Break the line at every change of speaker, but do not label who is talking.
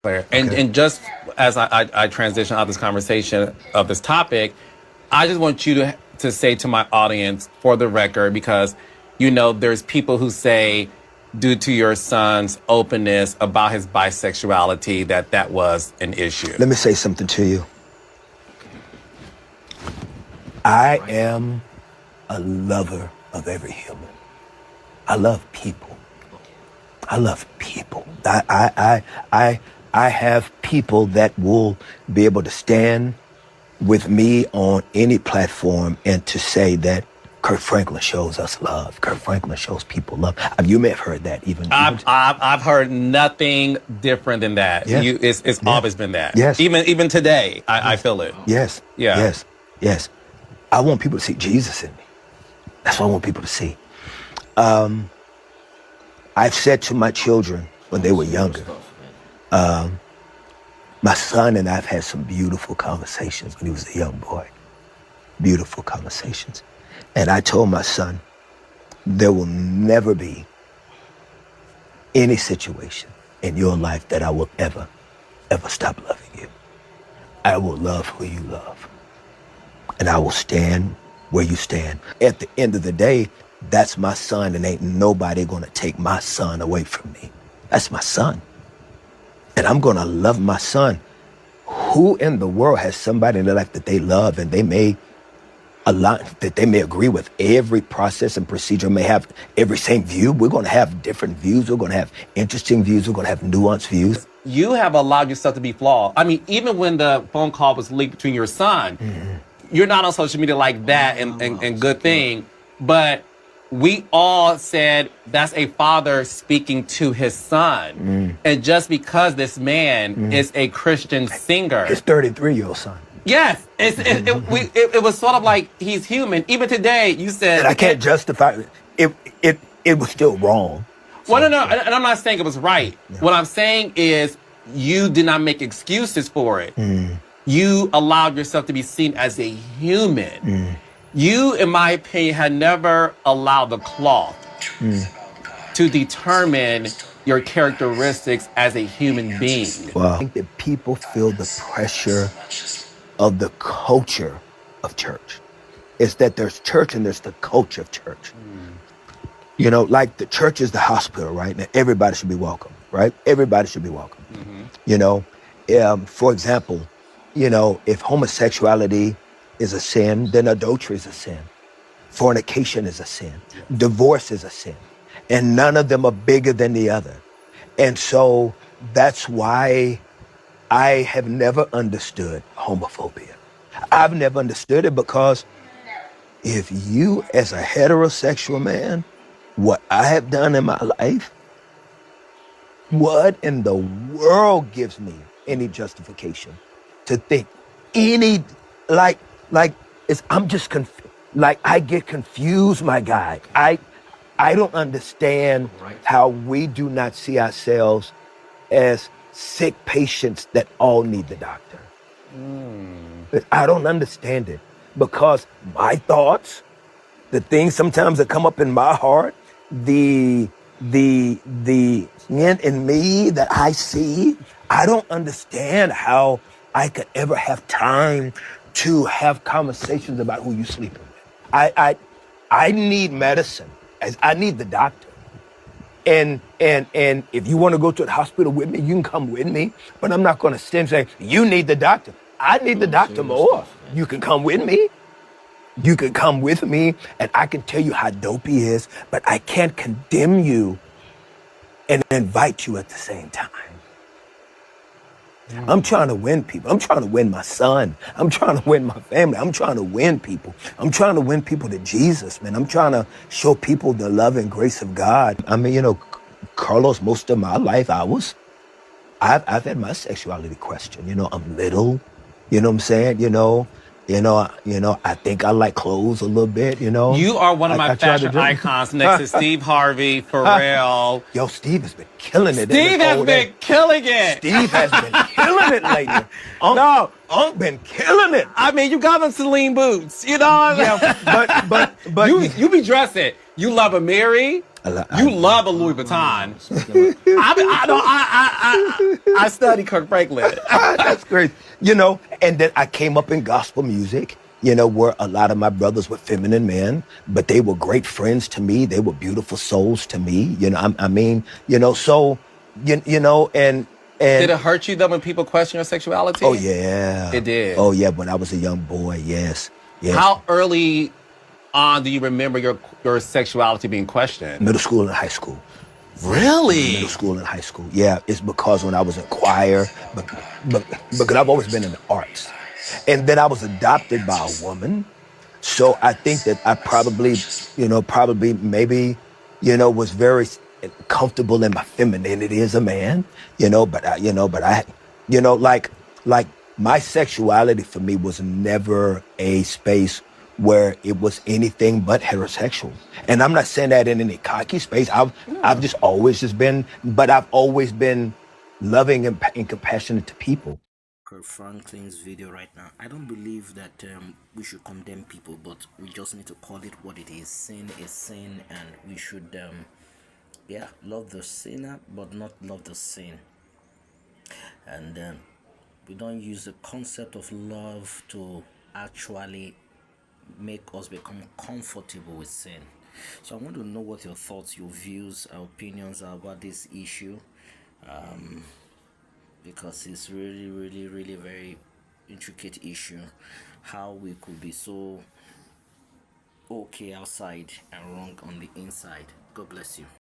And just as I transition out of this conversation of this topic, I just want you to say to my audience, for the record, because, you know, there's people who say, due to your son's openness about his bisexuality, that was an issue.
Let me say something to you. I am a lover of every human. I love people. I love people. I have people that will be able to stand with me on any platform and to say that Kirk Franklin shows us love. Kirk Franklin shows people love. You may have heard that even.
I've heard nothing different than that.
Yes.
It's always been that.
Yes.
Even today, I feel it.
Yes.
Yeah.
Yes. Yes. I want people to see Jesus in me. That's what I want people to see. I've said to my children when they were younger, my son and I've had some beautiful conversations when he was a young boy. Beautiful conversations. And I told my son, there will never be any situation in your life that I will ever stop loving you. I will love who you love. And I will stand where you stand. At the end of the day, that's my son, and ain't nobody gonna take my son away from me. That's my son. And I'm gonna love my son. Who in the world has somebody in their life that they love and they may agree with every process and procedure, may have every same view? We're gonna have different views. We're gonna have interesting views. We're gonna have nuanced views.
You have allowed yourself to be flawed. I mean, even when the phone call was leaked between your son, you're not on social media like that, and good thing. But we all said that's a father speaking to his son. And just because this man is a Christian singer.
His 33-year-old son.
Yes. It was sort of like he's human. Even today, you said...
And I can't justify it. It was still wrong.
Well, no. And I'm not saying it was right. Yeah. What I'm saying is you did not make excuses for it. You allowed yourself to be seen as a human. You, in my opinion, had never allowed the cloth to determine your characteristics as a human being.
Wow. I think that people feel the pressure of the culture of church. It's that there's church and there's the culture of church. You know, like the church is the hospital, right? And everybody should be welcome, right? Everybody should be welcome. You know, for example, you know, if homosexuality is a sin, then adultery is a sin. Fornication is a sin. Divorce is a sin. And none of them are bigger than the other. And so that's why I have never understood homophobia. I've never understood it, because if you, as a heterosexual man, what I have done in my life, what in the world gives me any justification to think any, I'm just confused. Like, I get confused, my guy. I don't understand how we do not see ourselves as sick patients that all need the doctor. I don't understand it, because my thoughts, the things sometimes that come up in my heart, the in me that I see, I don't understand how I could ever have time to have conversations about who you sleeping with. I need medicine. I need the doctor. And if you want to go to the hospital with me, you can come with me. But I'm not going to stand saying, you need the doctor. I need the doctor more. You can come with me. You can come with me, and I can tell you how dope he is, but I can't condemn you and invite you at the same time. I'm trying to win people. I'm trying to win my son. I'm trying to win my family. I'm trying to win people. I'm trying to win people to Jesus, man. I'm trying to show people the love and grace of God. I mean, you know, Carlos, most of my life, I've had my sexuality questioned. You know, I'm little. You know what I'm saying? You know, I think I like clothes a little bit, you know.
You are one of my fashion icons next to Steve Harvey, Pharrell.
Yo, Steve has been killing it.
Steve has been killing it.
Steve has been killing it lately. Unc been killing it.
I mean, you got them Celine boots, you know.
Yeah, but
you be dressing. You love a Mary. You love a Louis Vuitton. I study Kirk Franklin.
That's great. And then I came up in gospel music, where a lot of my brothers were feminine men, but they were great friends to me. They were beautiful souls to me. So,
Did
and
it hurt you though when people question your sexuality?
oh yeah.
It did.
Oh yeah, when I was a young boy, yes. Yes.
How early on do you remember your sexuality being questioned?
Middle school and high school.
Really?
Middle school and high school. Yeah, it's because when I was in choir, but because I've always been in the arts. And then I was adopted by a woman. So I think that I was very comfortable in my femininity as a man, like my sexuality for me was never a space where it was anything but heterosexual. And I'm not saying that in any cocky space. I've just always but I've always been loving and compassionate to people.
Kirk Franklin's video right now. I don't believe that we should condemn people, but we just need to call it what it is. Sin is sin, and we should, love the sinner, but not love the sin. And we don't use the concept of love to actually make us become comfortable with sin. So I want to know what your thoughts, your views, opinions are about this issue. Because it's really, really, really very intricate issue. How we could be so okay outside and wrong on the inside. God bless you.